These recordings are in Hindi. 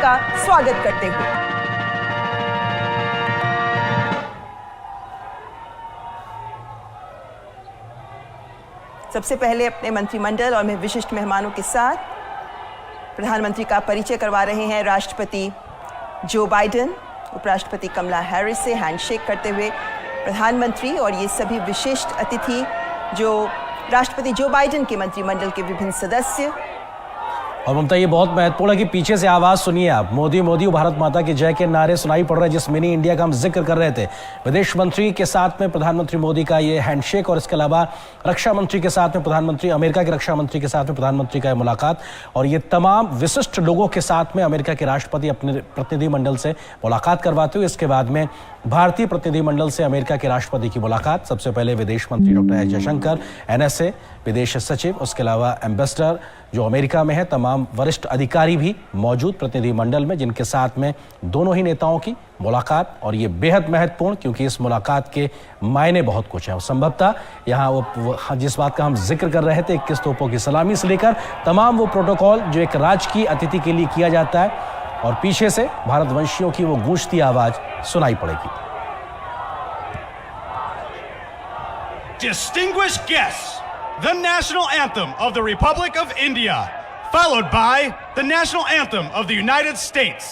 का स्वागत करते हुए। सबसे पहले अपने मंत्रिमंडल और विशिष्ट मेहमानों के साथ प्रधानमंत्री का परिचय करवा रहे हैं राष्ट्रपति जो बाइडेन। उपराष्ट्रपति कमला हैरिस से हैंडशेक करते हुए प्रधानमंत्री और ये सभी विशिष्ट अतिथि जो राष्ट्रपति जो बाइडेन के मंत्रिमंडल के विभिन्न सदस्य। और ममता, ये बहुत महत्वपूर्ण है कि पीछे से आवाज सुनिए आप। मोदी मोदी भारत माता की जय के नारे सुनाई पड़ रहे हैं। जिस मिनी इंडिया का हम जिक्र कर रहे थे, विदेश मंत्री के साथ में प्रधानमंत्री मोदी का ये हैंडशेक, और इसके अलावा रक्षा मंत्री के साथ में प्रधानमंत्री, अमेरिका के रक्षा मंत्री के साथ में प्रधानमंत्री का मुलाकात, और ये तमाम विशिष्ट लोगों के साथ में अमेरिका के राष्ट्रपति अपने प्रतिनिधिमंडल से मुलाकात करवाते हुए इसके बाद में भारतीय प्रतिनिधिमंडल से अमेरिका के राष्ट्रपति की मुलाकात। सबसे पहले विदेश मंत्री डॉक्टर एस जयशंकर, NSA विदेश सचिव, उसके अलावा एम्बेसडर जो अमेरिका में है, तमाम वरिष्ठ अधिकारी भी मौजूद प्रतिनिधिमंडल में, जिनके साथ में दोनों ही नेताओं की मुलाकात। और ये बेहद महत्वपूर्ण, क्योंकि इस मुलाकात के मायने बहुत कुछ हैं। संभवतः यहाँ वो जिस बात का हम जिक्र कर रहे थे, 21 तोपों की सलामी से लेकर तमाम वो प्रोटोकॉल जो एक राजकीय अतिथि के लिए किया जाता है, और पीछे से भारतवंशियों की वो गूंजती आवाज सुनाई पड़ेगी। Distinguished guests, the national anthem of the Republic of India, followed by the national anthem of the United States.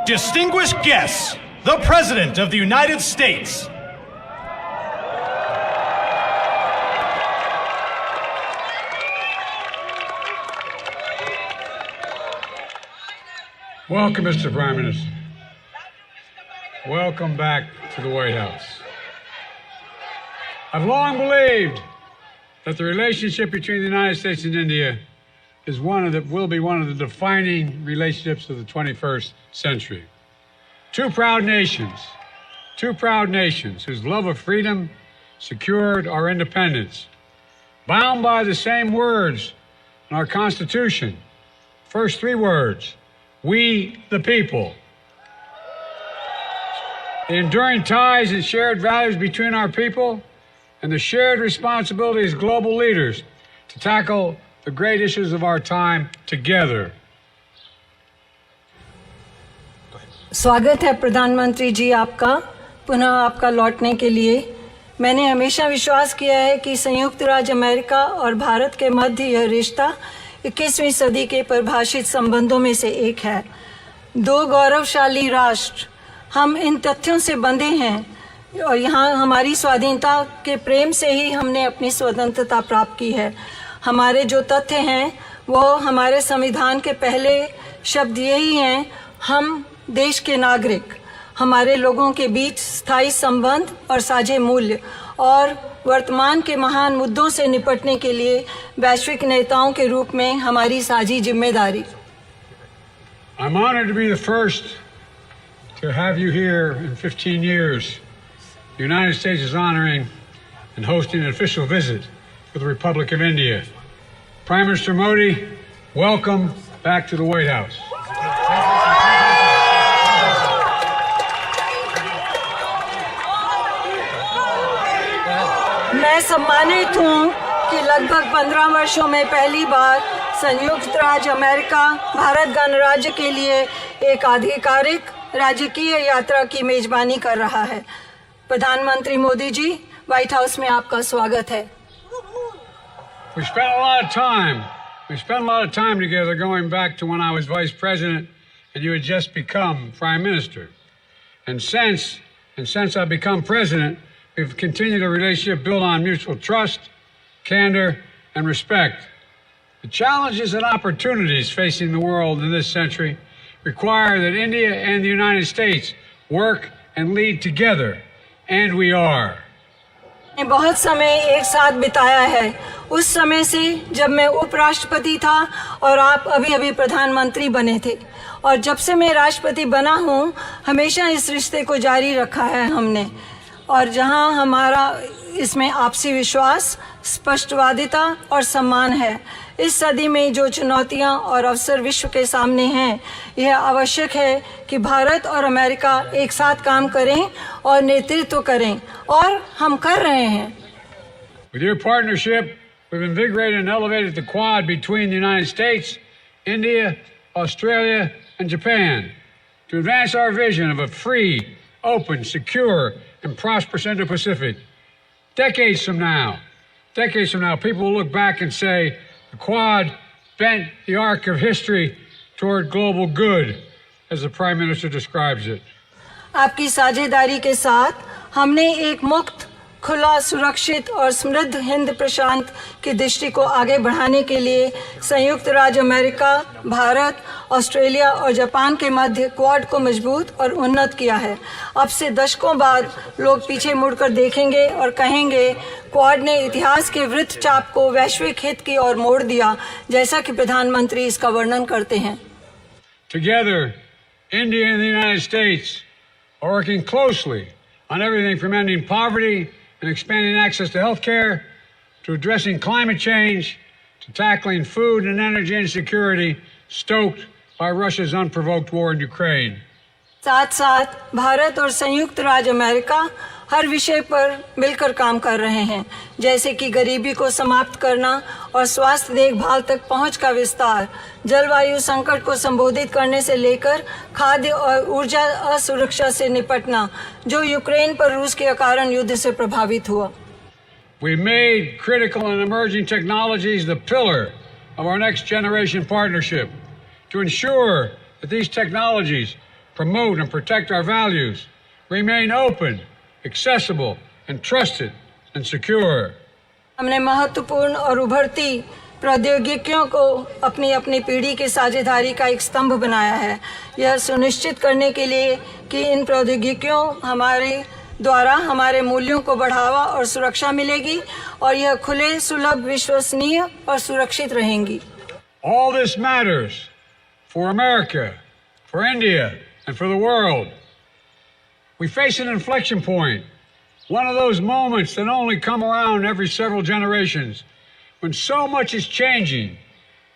distinguished guests, the President of the United States. Welcome, Mr. Prime Minister. Welcome back to the White House. I've long believed that the relationship between the United States and India will be one of the defining relationships of the 21st century. Two proud nations whose love of freedom secured our independence, bound by the same words in our Constitution. First three words: we the people. The enduring ties and shared values between our people and the shared responsibility as global leaders to tackle the great issues of our time together. स्वागत है प्रधानमंत्री जी आपका पुनः आपका लौटने के लिए। मैंने हमेशा विश्वास किया है कि संयुक्त राज्य अमेरिका और भारत के मध्य यह रिश्ता 21वीं सदी के परिभाषित संबंधों में से एक है। दो गौरवशाली राष्ट्र, हम इन तथ्यों से बंधे हैं और यहाँ हमारी स्वाधीनता के प्रेम से ही हमने अपनी स्वतंत्रता प्राप्त की है। हमारे जो तथ्य हैं वो हमारे संविधान के पहले शब्द यही हैं: हम देश के नागरिक, हमारे लोगों के बीच स्थायी संबंध और साझे मूल्य, और वर्तमान के महान मुद्दों से निपटने के लिए वैश्विक नेताओं के रूप में हमारी साझी जिम्मेदारी। I'm honored to be the first to have you here in 15 years. The United States is honoring and hosting an official visit for the Republic of India. Prime Minister Modi, welcome back to the White House. मैं सम्मानित हूँ कि लगभग 15 वर्षों में पहली बार संयुक्त राज्य अमेरिका भारत गणराज्य के लिए एक आधिकारिक राजकीय यात्रा की मेजबानी कर रहा है। प्रधानमंत्री मोदी जी, व्हाइट हाउस में आपका स्वागत है। We spent a lot of time together going back to when I was vice president and you had just become prime minister. And since I've become president, we've continued a relationship built on mutual trust, candor, and respect. The challenges and opportunities facing the world in this century require that India and the United States work and lead together, and we are. बहुत समय एक साथ बिताया है, उस समय से जब मैं उपराष्ट्रपति था और आप अभी प्रधानमंत्री बने थे, और जब से मैं राष्ट्रपति बना हूँ हमेशा इस रिश्ते को जारी रखा है हमने। और जहाँ हमारा इसमें आपसी विश्वास, स्पष्टवादिता और सम्मान है। इस सदी में जो चुनौतियाँ और अवसर विश्व के सामने हैं, यह आवश्यक है कि भारत और अमेरिका एक साथ काम करें और नेतृत्व करें, और हम कर रहे हैं। With your partnership, we've invigorated and elevated the Quad between the United States, India, Australia, and Japan to advance our vision of a free, open, secure, and prosperous Indo-Pacific. Decades from now, people will look back and say, the Quad bent the arc of history toward global good, as the Prime Minister describes it. आपकी साझेदारी के साथ हमने एक मुक्त, खुला, सुरक्षित और समृद्ध हिंद प्रशांत की दृष्टि को आगे बढ़ाने के लिए संयुक्त राज्य अमेरिका, भारत, ऑस्ट्रेलिया और जापान के मध्य क्वाड को मजबूत और उन्नत किया है। अब से दशकों बाद लोग पीछे मुड़कर देखेंगे और कहेंगे, क्वाड ने इतिहास के वृत्तचाप को वैश्विक हित की ओर मोड़ दिया, जैसा कि प्रधानमंत्री इसका वर्णन करते हैं। Together, India and the United States are working closely on everything from ending poverty and expanding access to health care, to addressing climate change, to tackling food and energy insecurity stoked by Russia's unprovoked war in Ukraine. साथ साथ भारत और संयुक्त राज्य अमेरिका हर विषय पर मिलकर काम कर रहे हैं, जैसे कि गरीबी को समाप्त करना और स्वास्थ्य देखभाल तक पहुंच का विस्तार, जलवायु संकट को संबोधित करने से लेकर खाद्य और ऊर्जा असुरक्षा से निपटना, जो यूक्रेन पर रूस के कारण युद्ध से प्रभावित हुआ। We made critical and emerging technologies the pillar of our next generation partnership to ensure that these technologies promote and protect our values, remain open, accessible, and trusted and secure. हमने महत्वपूर्ण और उभरती प्रौद्योगिकियों को अपनी अपनी पीढ़ी की साझेदारी का एक स्तंभ बनाया है। यह सुनिश्चित करने के लिए कि इन प्रौद्योगिकियों हमारे द्वारा हमारे मूल्यों को बढ़ावा और सुरक्षा मिलेगी और यह खुले, सुलभ, विश्वसनीय और सुरक्षित रहेंगी। All this matters for America, for India, and for the world. We face an inflection point, one of those moments that only come around every several generations, when so much is changing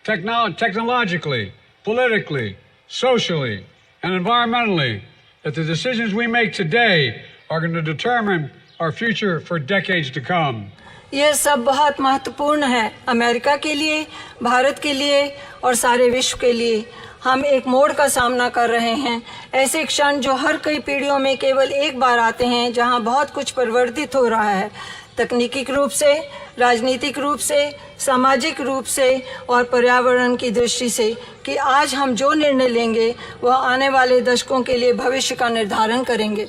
technologically, politically, socially, and environmentally, that the decisions we make today are going to determine our future for decades to come. यह सब बहुत महत्वपूर्ण है अमेरिका के लिए, भारत के लिए और सारे विश्व के लिए। हम एक मोड़ का सामना कर रहे हैं, ऐसे क्षण जो हर कई पीढ़ियों में केवल एक बार आते हैं, जहां बहुत कुछ परिवर्तित हो रहा है, तकनीकी रूप से, राजनीतिक रूप से, सामाजिक रूप से और पर्यावरण की दृष्टि से, कि आज हम जो निर्णय लेंगे वह आने वाले दशकों के लिए भविष्य का निर्धारण करेंगे।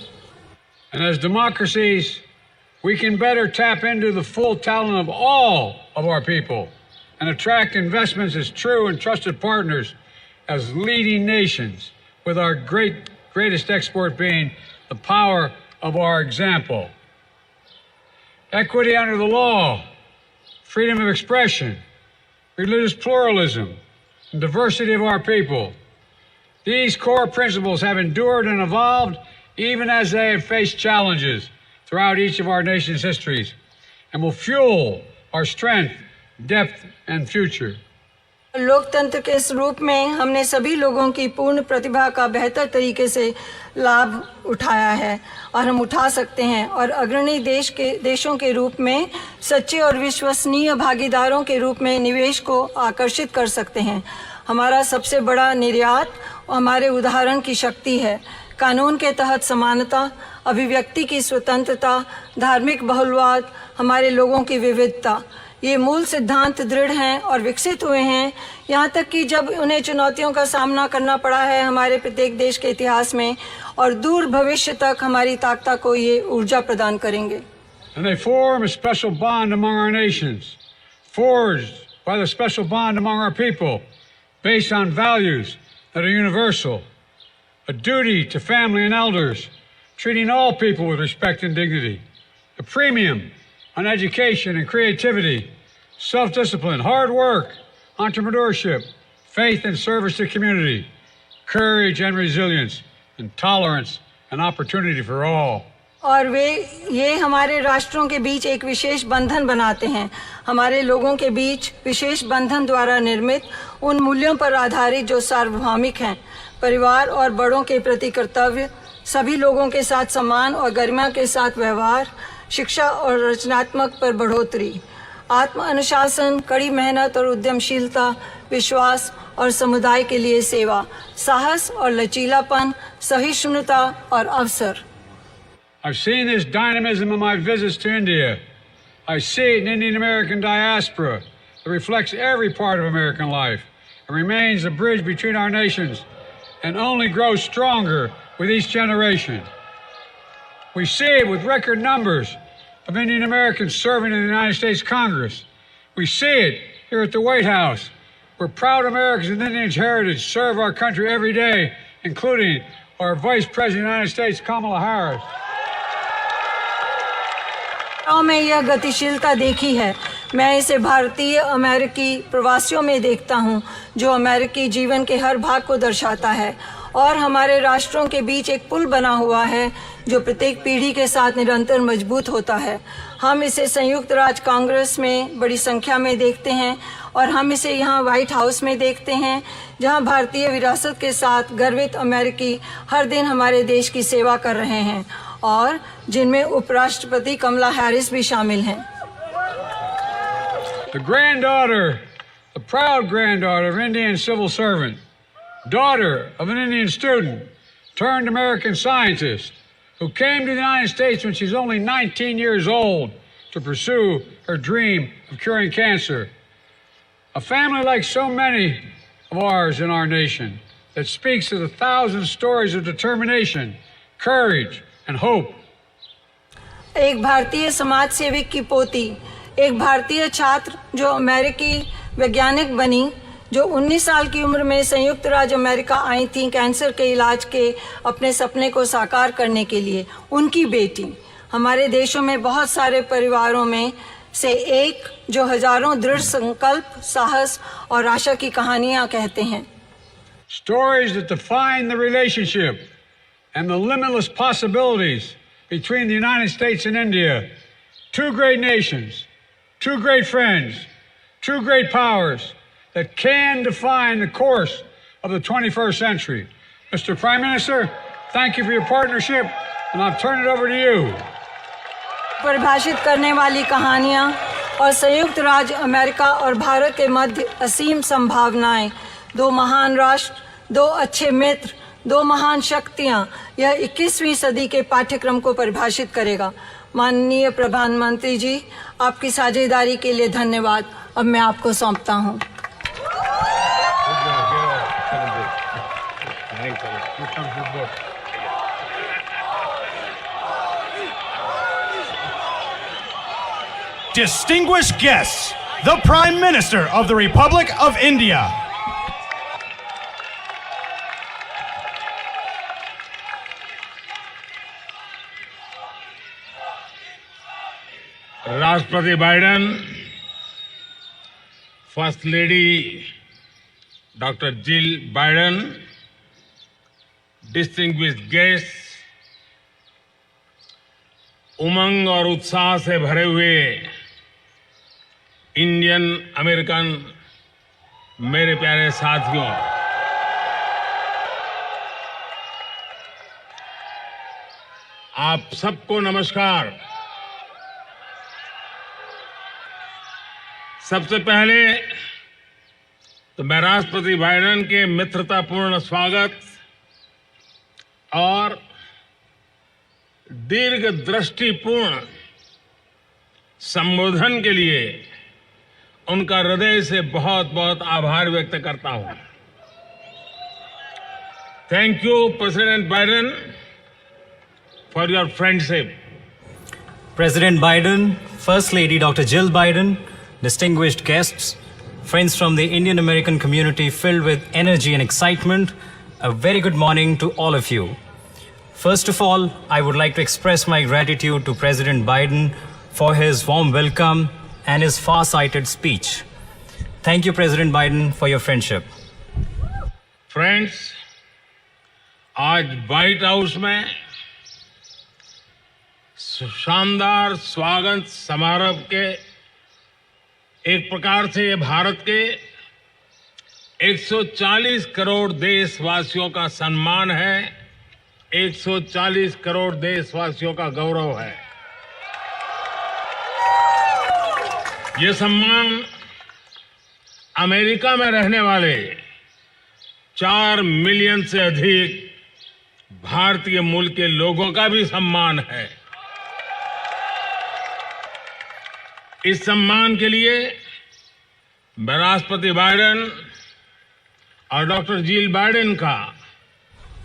And as democracies, we can better tap into the full talent of all of our people and attract investments as true and trusted partners as leading nations, with our greatest export being the power of our example. Equity under the law, freedom of expression, religious pluralism, and diversity of our people. These core principles have endured and evolved even as they have faced challenges throughout each of our nation's histories, and will fuel our strength, depth, and future. लोकतंत्र के इस रूप में हमने सभी लोगों की पूर्ण प्रतिभा का बेहतर तरीके से लाभ उठाया है और हम उठा सकते हैं, और अग्रणी देशों के रूप में सच्चे और विश्वसनीय भागीदारों के रूप में निवेश को आकर्षित कर सकते हैं। हमारा सबसे बड़ा निर्यात हमारे उदाहरण की शक्ति है। कानून के तहत समानता, अभिव्यक्ति की स्वतंत्रता, धार्मिक बहुलवाद, हमारे लोगों की विविधता, ये मूल सिद्धांत दृढ़ हैं और विकसित हुए हैं, यहाँ तक कि जब उन्हें चुनौतियों का सामना करना पड़ा है हमारे प्रत्येक देश के इतिहास में, और दूर भविष्य तक हमारी ताकत को ये ऊर्जा प्रदान करेंगे। And they form a special bond among our nations, forged by the special bond among our people, based on values that are universal, a duty to family and elders, treating all people with respect and dignity, a premium on education and creativity, self-discipline, hard work, entrepreneurship, faith and service to community, courage and resilience, and tolerance and opportunity for all. और ये हमारे राष्ट्रों के बीच एक विशेष बंधन बनाते हैं, हमारे लोगों के बीच विशेष बंधन द्वारा निर्मित उन मूल्यों पर आधारित जो सार्वभौमिक हैं, परिवार और बड़ों के प्रति कर्तव्य, सभी लोगों के साथ सम्मान और गरिमा के साथ व्यवहार, शिक्षा और रचनात्मक पर बढ़ोतरी, आत्म अनुशासन, कड़ी मेहनत और उद्यमशीलता, विश्वास और समुदाय के लिए सेवा, साहस और लचीलापन, सहिष्णुता और अवसर। I've seen this dynamism in my visits to India. I see it in Indian American diaspora that reflects every part of American life and remains a bridge between our nations and only grows stronger with each generation. We see it with record numbers of Indian Americans serving in the United States Congress. We see it here at the White House, where proud Americans with Indian heritage serve our country every day, including our Vice President of the United States, Kamala Harris. में यह गतिशीलता देखी है। मैं इसे भारतीय अमेरिकी प्रवासियों में देखता हूँ, जो अमेरिकी जीवन के हर भाग को दर्शाता है और हमारे राष्ट्रों के बीच एक पुल बना हुआ है जो प्रत्येक पीढ़ी के साथ निरंतर मजबूत होता है। हम इसे संयुक्त राज्य कांग्रेस में बड़ी संख्या में देखते हैं और हम इसे यहाँ व्हाइट हाउस में देखते हैं, जहाँ भारतीय विरासत के साथ गर्वित अमेरिकी हर दिन हमारे देश की सेवा कर रहे हैं और जिनमें उपराष्ट्रपति कमला हैरिस भी शामिल हैं। The granddaughter, the proud granddaughter of Indian civil servant, daughter of an Indian student, turned American scientist, who came to the United States when she was only 19 years old to pursue her dream of curing cancer. A family like so many of ours in our nation, that speaks to the thousand stories of determination, courage, and hope. एक भारतीय समाज सेवक की पोती, एक भारतीय छात्र जो अमेरिकी वैज्ञानिक बनी, जो 19 साल की उम्र में संयुक्त राज्य अमेरिका आई थी कैंसर के इलाज के अपने सपने को साकार करने के लिए, उनकी बेटी। हमारे देशों में बहुत सारे परिवारों में से एक जो हजारों दृढ़ संकल्प, साहस और आशा की कहानियां कहते हैं। Stories that define the relationship and the limitless possibilities between the United States and India. Two great nations, two great friends, two great powers that can define the course of the 21st century. Mr. Prime Minister, thank you for your partnership, and I'll turn it over to you. परिभाषित करने वाली कहानियां और संयुक्त राज्य अमेरिका और भारत के मध्य असीम संभावनाएं, दो महान राष्ट्र, दो अच्छे मित्र, दो महान शक्तियां, यह 21वीं सदी के पाठ्यक्रम को परिभाषित करेगा। माननीय प्रधानमंत्री जी, आपकी साझेदारी के लिए धन्यवाद। अब मैं आपको सौंपता हूं। Distinguished guests, the Prime Minister of the Republic of India. राष्ट्रपति Biden, first lady doctor Jill Biden, distinguished guest, उमंग और उत्साह से भरे हुए इंडियन अमेरिकन मेरे प्यारे साथियों, आप सबको नमस्कार। सबसे पहले तो मैं राष्ट्रपति बाइडेन के मित्रतापूर्ण स्वागत और दीर्घ दृष्टिपूर्ण संबोधन के लिए उनका हृदय से बहुत बहुत आभार व्यक्त करता हूं। Thank you president Biden for your friendship. President Biden, First Lady Dr. Jill Biden, distinguished guests, friends from the Indian American community filled with energy and excitement, a very good morning to all of you. First of all, I would like to express my gratitude to President Biden for his warm welcome and his far-sighted speech. Thank you, President Biden, for your friendship. Friends, आज व्हाइट हाउस में शानदार स्वागत समारोह के एक प्रकार से ये भारत के 140 करोड़ देशवासियों का सम्मान है, 140 करोड़ देशवासियों का गौरव है। ये सम्मान अमेरिका में रहने वाले 4 मिलियन से अधिक भारतीय मूल के लोगों का भी सम्मान है। इस सम्मान के लिए मैं राष्ट्रपति बाइडेन और डॉक्टर जिल बाइडेन का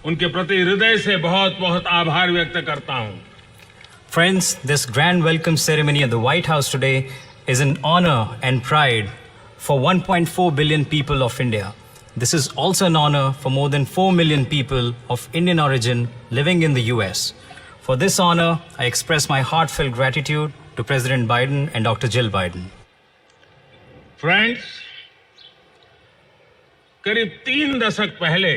उनके प्रति हृदय से बहुत बहुत आभार व्यक्त करता हूं। Friends, this grand welcome ceremony at the White House today is an honor and pride for 1.4 billion people of India. This is also an honor for more than 4 million people of Indian origin living in the US. For this honor, I express my heartfelt gratitude to President Biden and Dr. Jill Biden. Friends, करीब 3 दशक पहले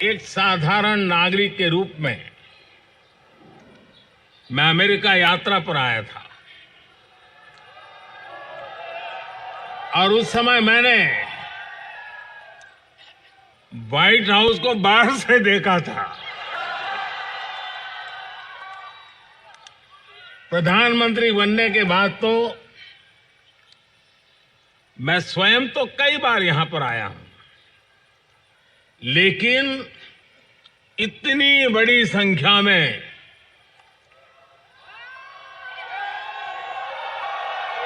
एक साधारण नागरिक के रूप में मैं अमेरिका यात्रा पर आया था और उस समय मैंने व्हाइट हाउस को बाहर से देखा था। प्रधानमंत्री बनने के बाद तो मैं स्वयं तो कई बार यहां पर आया हूं, लेकिन इतनी बड़ी संख्या में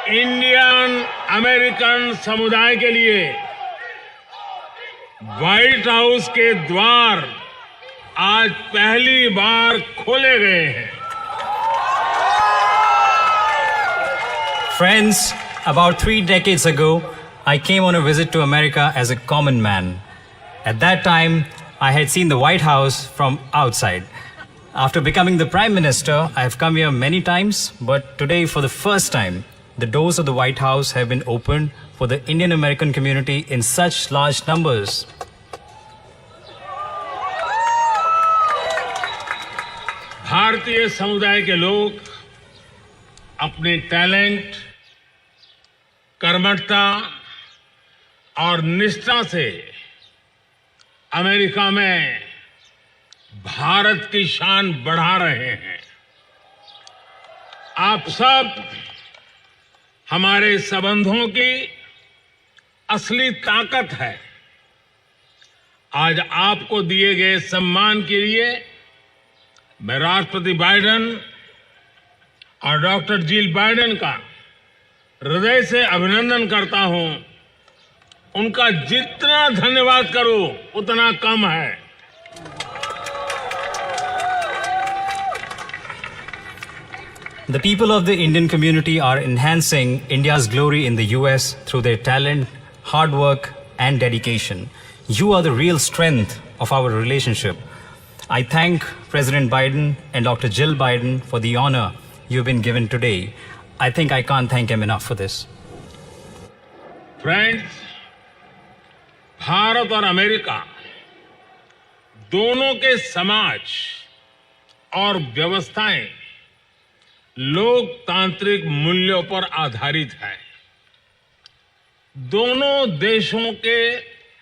इंडियन अमेरिकन समुदाय के लिए व्हाइट हाउस के द्वार आज पहली बार खोले गए हैं। Friends, about 3 decades ago, I came on a visit to America as a common man. At that time, I had seen the White House from outside. After becoming the Prime Minister, I have come here many times, but today, for the first time, the doors of the White House have been opened for the Indian American community in such large numbers. भारतीय समुदाय के लोग अपने टैलेंट, कर्मठता और निष्ठा से अमेरिका में भारत की शान बढ़ा रहे हैं। आप सब हमारे संबंधों की असली ताकत है। आज आपको दिए गए सम्मान के लिए मैं राष्ट्रपति बाइडेन और डॉक्टर जिल बाइडेन का हृदय से अभिनंदन करता हूं। उनका जितना धन्यवाद करूं उतना कम है। The people of the Indian community are enhancing India's glory in the US through their talent, hard work, and dedication. You are the real strength of our relationship. I thank President Biden and Dr. Jill Biden for the honor you've been given today. I think I can't thank him enough for this. Friends, Bharat और अमेरिका दोनों के समाज और व्यवस्थाएं लोकतांत्रिक मूल्यों पर आधारित है। दोनों देशों के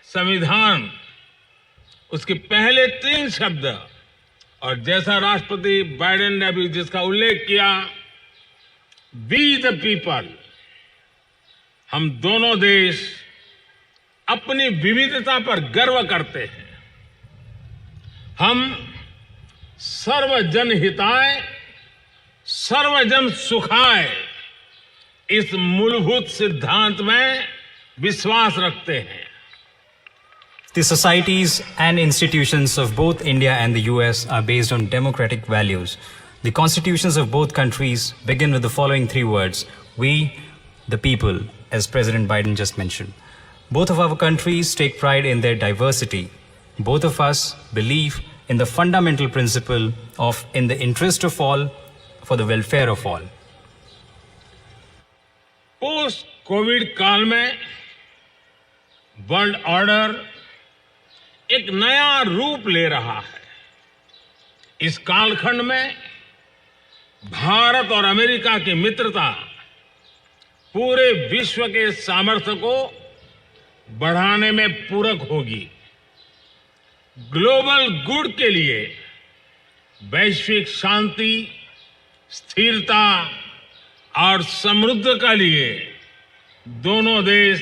संविधान, उसके पहले 3 शब्द, और जैसा राष्ट्रपति बाइडेन ने अभी जिसका उल्लेख किया, वी द पीपल, हम दोनों देश अपनी विविधता पर गर्व करते हैं। हम सर्वजन हिताय सर्वजन सुखाय इस मूलभूत सिद्धांत में विश्वास रखते हैं। The societies and institutions of both India and the US are based on democratic values. The constitutions of both countries begin with the following 3 words: we, the people, as President Biden just mentioned. Both of our countries take pride in their diversity. Both of us believe in the fundamental principle of in the interest of all, for the welfare of all. Post Covid काल में वर्ल्ड ऑर्डर एक नया रूप ले रहा है। इस कालखंड में भारत और अमेरिका की मित्रता पूरे विश्व के सामर्थ्य को बढ़ाने में पूरक होगी। ग्लोबल गुड के लिए वैश्विक शांति, स्थिरता और समृद्धि के लिए दोनों देश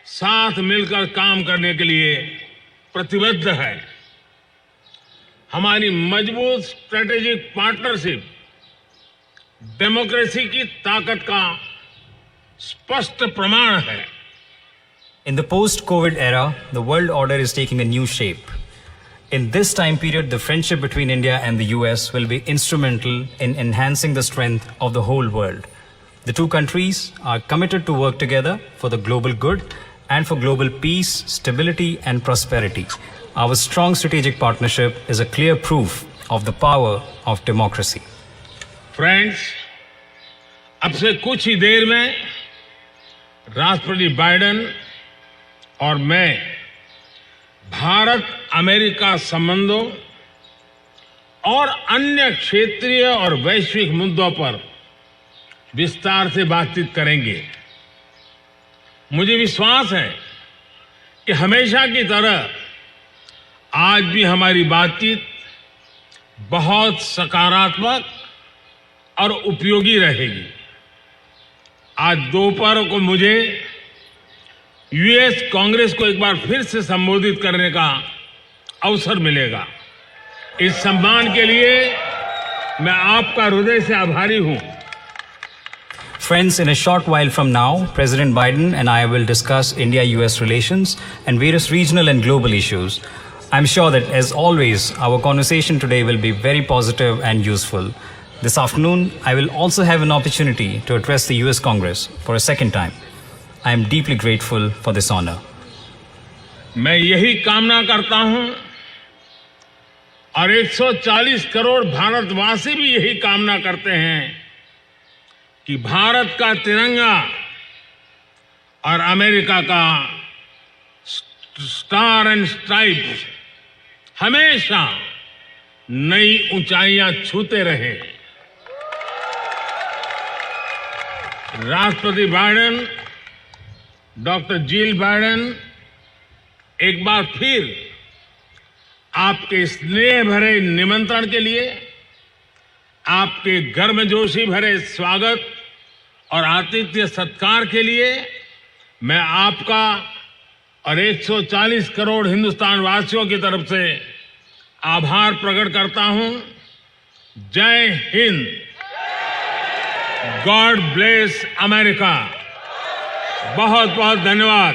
साथ मिलकर काम करने के लिए प्रतिबद्ध है। हमारी मजबूत स्ट्रेटेजिक पार्टनरशिप डेमोक्रेसी की ताकत का स्पष्ट प्रमाण है। In the post-COVID era, the world order is taking a new shape. In this time period, the friendship between India and the US will be instrumental in enhancing the strength of the whole world. The two countries are committed to work together for the global good and for global peace, stability, and prosperity. Our strong strategic partnership is a clear proof of the power of democracy. Friends, अब से कुछ ही देर में राष्ट्रपति बाइडेन और मैं भारत अमेरिका संबंधों और अन्य क्षेत्रीय और वैश्विक मुद्दों पर विस्तार से बातचीत करेंगे। मुझे विश्वास है कि हमेशा की तरह आज भी हमारी बातचीत बहुत सकारात्मक और उपयोगी रहेगी। आज दोपहर को मुझे यूएस कांग्रेस को एक बार फिर से संबोधित करने का अवसर मिलेगा। इस सम्मान के लिए मैं आपका हृदय से आभारी हूं। Friends, in a short while from now, President Biden and I will discuss India-US relations and various regional and global issues. I'm sure that, as always, our conversation today will be very positive and useful. This afternoon, I will also have an opportunity to address the US Congress for a second time. I am deeply grateful for this honor. मैं यही कामना करता हूं और 140 करोड़ भारतवासी भी यही कामना करते हैं कि भारत का तिरंगा और अमेरिका का स्टार एंड स्ट्राइप्स हमेशा नई ऊंचाइयां छूते रहे। राष्ट्रपति बाइडेन, डॉक्टर जिल बाइडेन, एक बार फिर आपके स्नेह भरे निमंत्रण के लिए, आपके गर्मजोशी भरे स्वागत और आतिथ्य सत्कार के लिए मैं आपका और 140 करोड़ हिंदुस्तान वासियों की तरफ से आभार प्रकट करता हूं। जय हिंद। God bless America. बहुत बहुत धन्यवाद।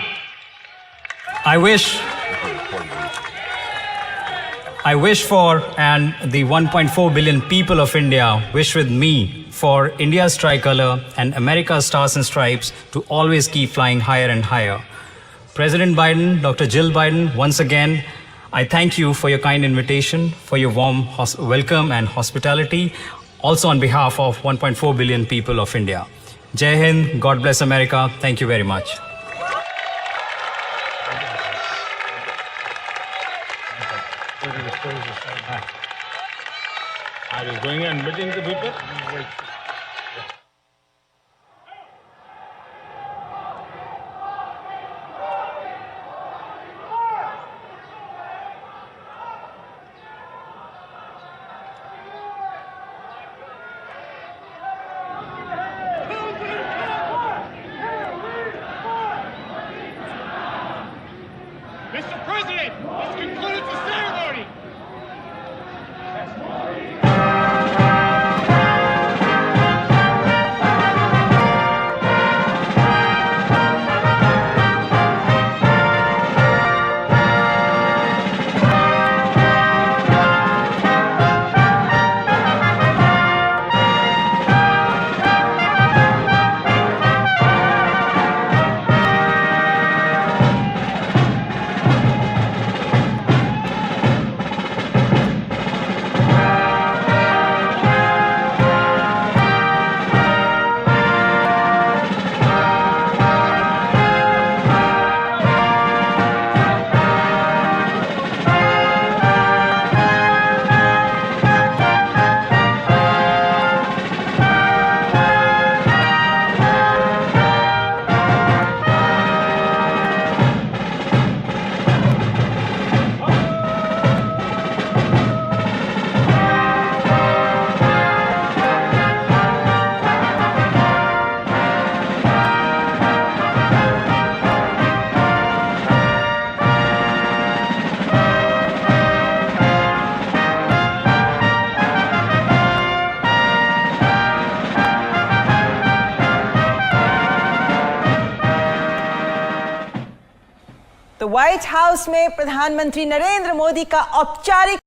I wish for, and the 1.4 billion people of India wish with me for India's tricolor and America's stars and stripes to always keep flying higher and higher. President Biden, Dr. Jill Biden, once again, I thank you for your kind invitation, for your warm welcome and hospitality, also on behalf of 1.4 billion people of India. Jai Hind, God bless America. Thank you very much. Are you going and meeting the people? Mr. President, this concludes the ceremony. तो व्हाइट हाउस में प्रधानमंत्री नरेंद्र मोदी का औपचारिक